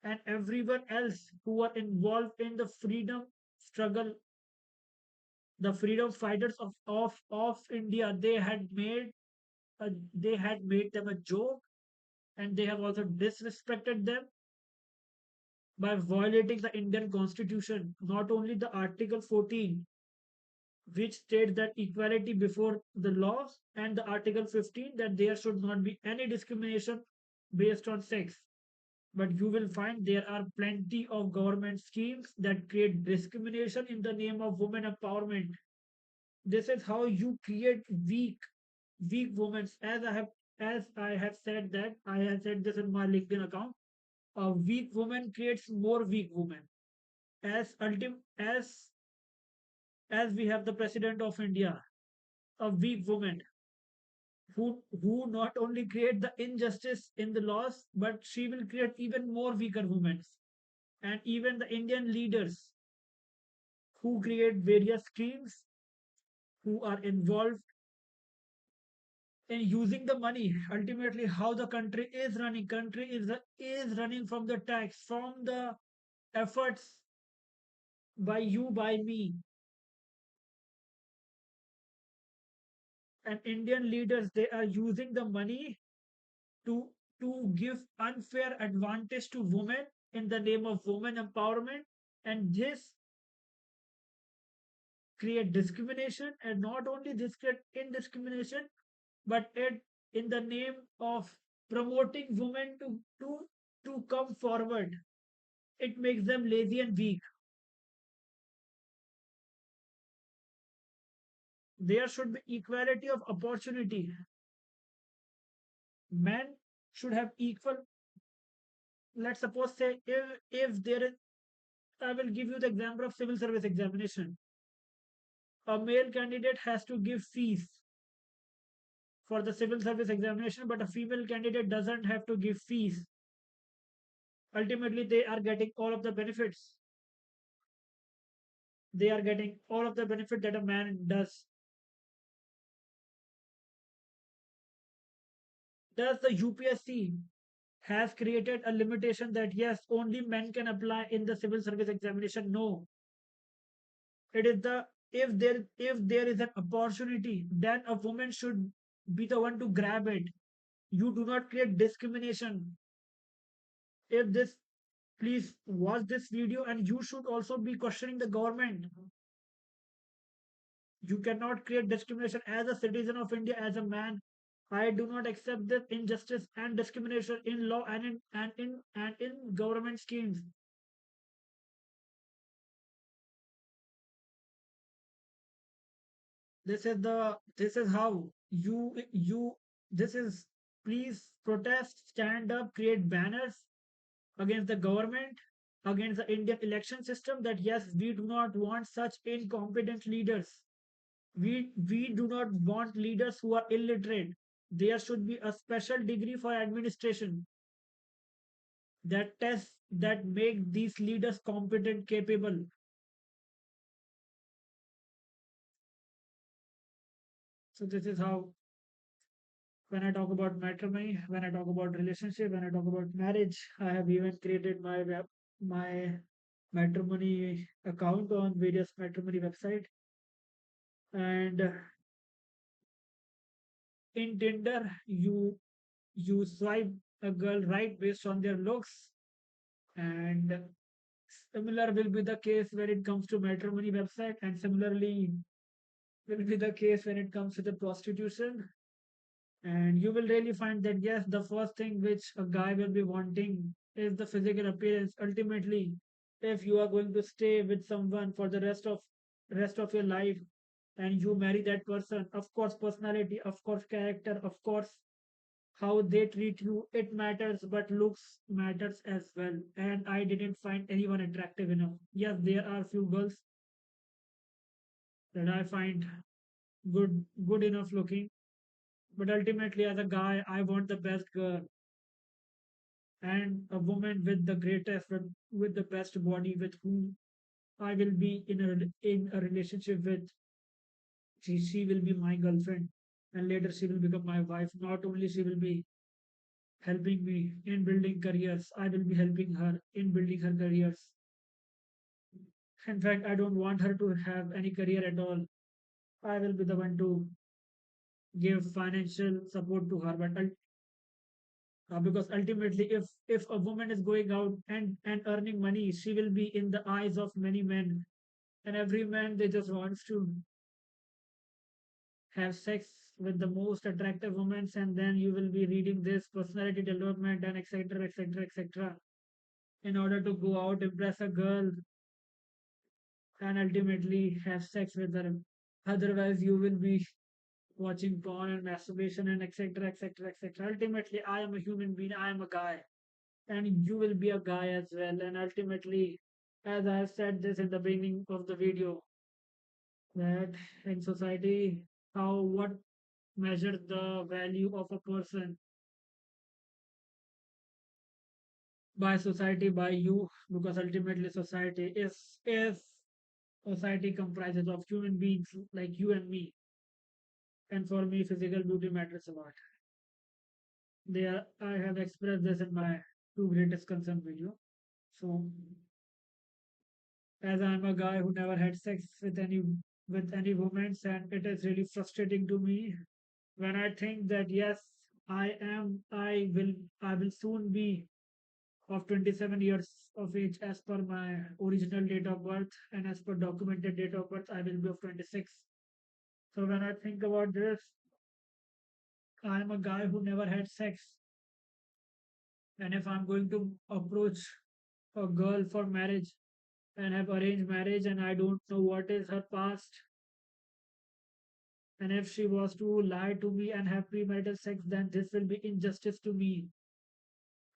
A: and everyone else who are involved in the freedom struggle, the freedom fighters of India. They had made them a joke, and they have also disrespected them by violating the Indian constitution, not only the Article 14, which states that equality before the law, and the Article 15 that there should not be any discrimination based on sex. But you will find there are plenty of government schemes that create discrimination in the name of women empowerment. This is how you create weak women. As I have said that I have said this in my LinkedIn account. A weak woman creates more weak women. As we have the president of India, a weak woman who not only create the injustice in the laws, but she will create even more weaker women. And even the Indian leaders who create various schemes, who are involved in using the money, ultimately how the country is running from the tax, from the efforts by you, by me. And Indian leaders, they are using the money to to give unfair advantage to women in the name of women empowerment, and this create discrimination, and not only this create indiscrimination, but it in the name of promoting women to come forward, it makes them lazy and weak. There should be equality of opportunity. Men should have equal. Let's suppose say if there is, I will give you the example of civil service examination. A male candidate has to give fees for the civil service examination, but a female candidate doesn't have to give fees. Ultimately, they are getting all of the benefits. They are getting all of the benefit that a man does. Does the UPSC has created a limitation that yes, only men can apply in the civil service examination? No, it is the if there is an opportunity, then a woman should be the one to grab it. You do not create discrimination. If this, please watch this video, and you should also be questioning the government. You cannot create discrimination as a citizen of India, as a man. I do not accept this injustice and discrimination in law and in government schemes. This is how you this is please protest, stand up, create banners against the government, against the Indian election system, that yes, we do not want such incompetent leaders. We do not want leaders who are illiterate. There should be a special degree for administration that make these leaders competent, capable. So this is how, when I talk about matrimony, when I talk about relationship, when I talk about marriage, I have even created my matrimony account on various matrimony website. And in Tinder, you swipe a girl right based on their looks, and similar will be the case when it comes to matrimony website, and similarly will be the case when it comes to the prostitution. And you will really find that yes, the first thing which a guy will be wanting is the physical appearance. Ultimately, if you are going to stay with someone for the rest of your life, and you marry that person, of course personality, of course character, of course how they treat you, it matters, but looks matters as well. And I didn't find anyone attractive enough. Yes, there are few girls that I find good enough looking, but ultimately as a guy, I want the best girl, and a woman with the greatest, with the best body, with whom I will be in a relationship with. She will be my girlfriend, and later she will become my wife. Not only she will be helping me in building careers, I will be helping her in building her careers. In fact, I don't want her to have any career at all. I will be the one to give financial support to her. But because ultimately, if a woman is going out and earning money, she will be in the eyes of many men, and every man they just wants to. have sex with the most attractive women, and then you will be reading this personality development and etc etc etc in order to go out, impress a girl, and ultimately have sex with her. Otherwise, you will be watching porn and masturbation and etc etc etc. Ultimately, I am a human being, I am a guy, and you will be a guy as well. And ultimately, as I have said this in the beginning of the video, that in society, how what measures the value of a person by society, by you, because ultimately society is if society comprises of human beings like you and me, and for me, physical beauty matters a lot. I have expressed this in my two greatest concern video. So, as I'm a guy who never had sex with any woman, and it is really frustrating to me when I think that yes, I will soon be of 27 years of age as per my original date of birth, and as per documented date of birth, I will be of 26. So when I think about this, I am a guy who never had sex, and if I'm going to approach a girl for marriage and have arranged marriage and I don't know what is her past, and if she was to lie to me and have premarital sex, then this will be injustice to me.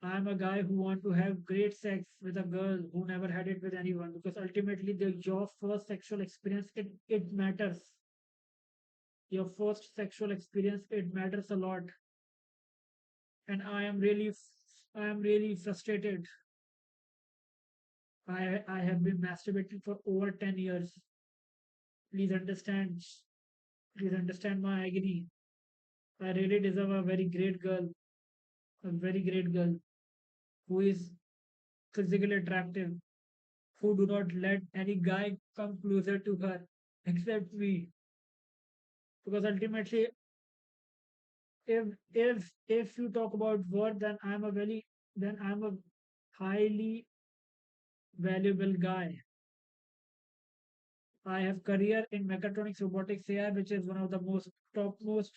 A: I'm a guy who want to have great sex with a girl who never had it with anyone, because ultimately your first sexual experience, it matters. Your first sexual experience, it matters a lot. And I am really frustrated. I have been masturbating for over 10 years. Please understand. Please understand my agony. I really deserve a very great girl who is physically attractive, who do not let any guy come closer to her except me. Because ultimately, if you talk about worth, then I'm a highly valuable guy. I have career in mechatronics, robotics, AI, which is one of the most topmost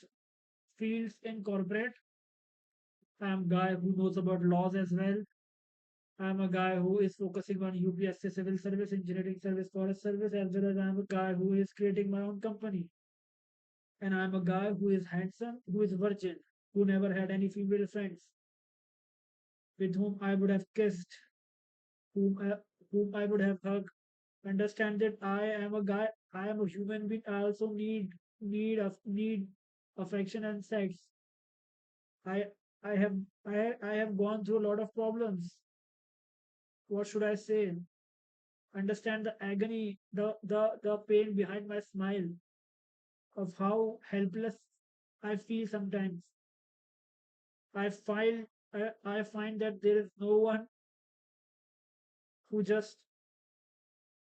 A: fields in corporate. I'm a guy who knows about laws as well. I'm a guy who is focusing on UPSC civil service, engineering service, forest service, as well as I'm a guy who is creating my own company. And I'm a guy who is handsome, who is virgin, who never had any female friends, with whom I would have kissed, whom I, whom I would have hugged. Understand that I am a guy, I am a human being. I also need affection and sex. I I have I have gone through a lot of problems. What should I say? Understand the agony, the pain behind my smile, of how helpless I feel sometimes. I find I find that there is no one who just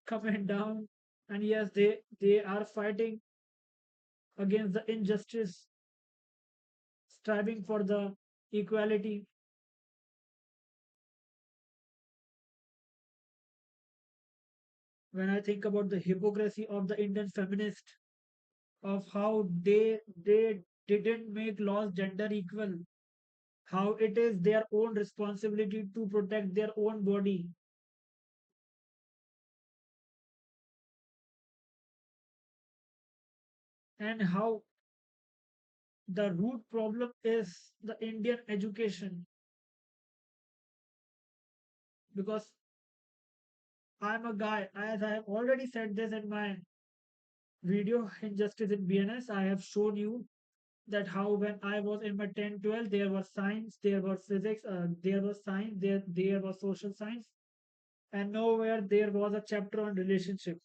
A: coming down, and yes, they are fighting against the injustice, striving for the equality. When I think about the hypocrisy of the Indian feminist, of how they didn't make laws gender equal, how it is their own responsibility to protect their own body, and how the root problem is the Indian education. Because I'm a guy, as I have already said this in my video Injustice in BNS, I have shown you that how when I was in my 10, 12, there was science, there was physics, there was science, there was social science, and nowhere there was a chapter on relationship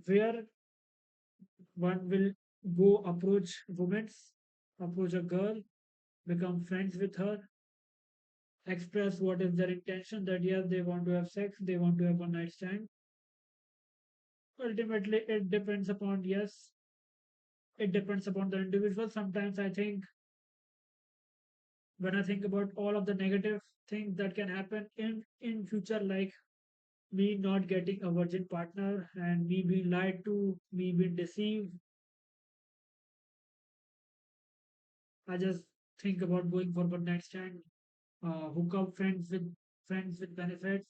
A: where one will go approach a girl, become friends with her, express what is their intention, that yes, they want to have sex, they want to have one night stand. Ultimately, it depends upon the individual. Sometimes I think when I think about all of the negative things that can happen in future, like me not getting a virgin partner and me being lied to, me being deceived, I just think about going for one night stand, hook up friends with benefits,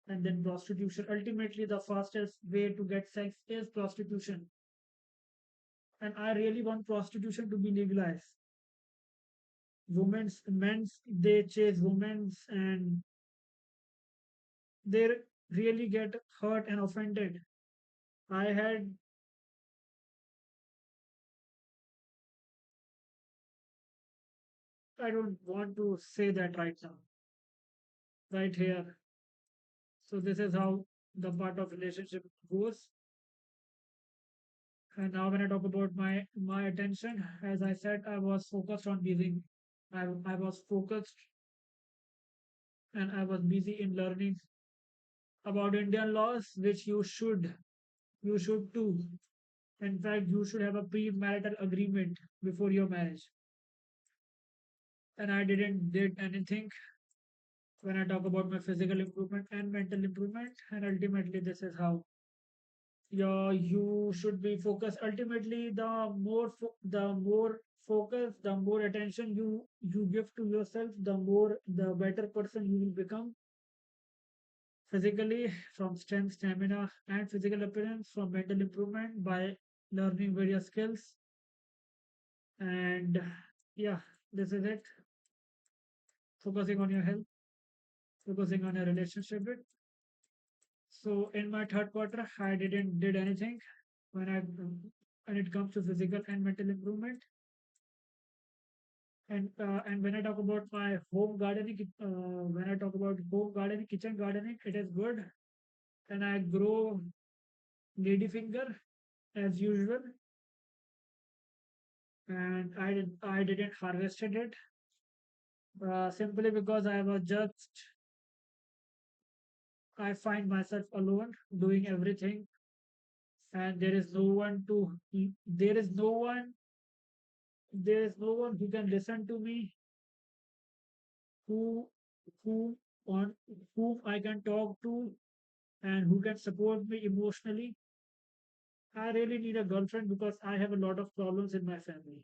A: and then prostitution. Ultimately, the fastest way to get sex is prostitution, and I really want prostitution to be legalized. Men's, they chase women's, and they really get hurt and offended. I had, I don't want to say that right now, right here. So this is how the part of relationship goes. And now when I talk about my attention, as I said, I was focused on giving. I was focused and I was busy in learning about Indian laws, which you should too. In fact, you should have a premarital agreement before your marriage. And I didn't did anything when I talk about my physical improvement and mental improvement. And ultimately, this is how you should be focused. Ultimately, the more focus, the more attention you give to yourself, the better person you will become physically, from strength, stamina, and physical appearance, from mental improvement by learning various skills. And yeah, this is it. Focusing on your health, focusing on your relationship with. So in my third quarter, I didn't did anything when it comes to physical and mental improvement. And when I talk about my home gardening, when I talk about home gardening, kitchen gardening, it is good. And I grow ladyfinger as usual, and I didn't harvested it simply because I find myself alone doing everything, and there is no one who can listen to me, who who on whom I can talk to, and who can support me emotionally. I really need a girlfriend because I have a lot of problems in my family.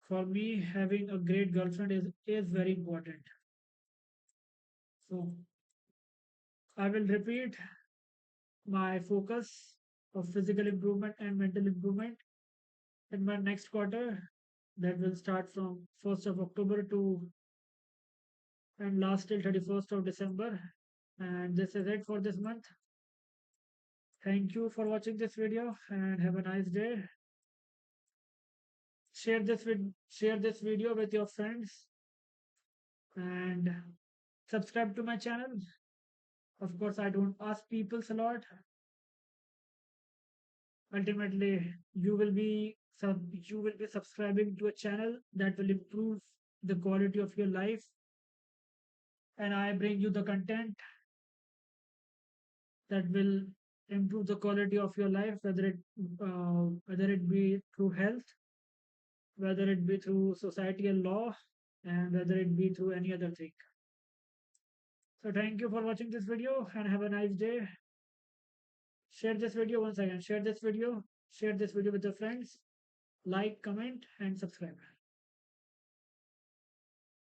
A: For me, having a great girlfriend is very important. So I will repeat my focus of physical improvement and mental improvement in my next quarter, that will start from 1st of October to and last till 31st of December. And this is it for this month. Thank you for watching this video and have a nice day. Share this video with your friends and subscribe to my channel. Of course, I don't ask people a lot. Ultimately, you will be subscribing to a channel that will improve the quality of your life, and I bring you the content that will improve the quality of your life, whether it be through health, whether it be through societal law, and whether it be through any other thing. So thank you for watching this video and have a nice day. Share this video once again. Share this video with your friends. Like, comment, and subscribe.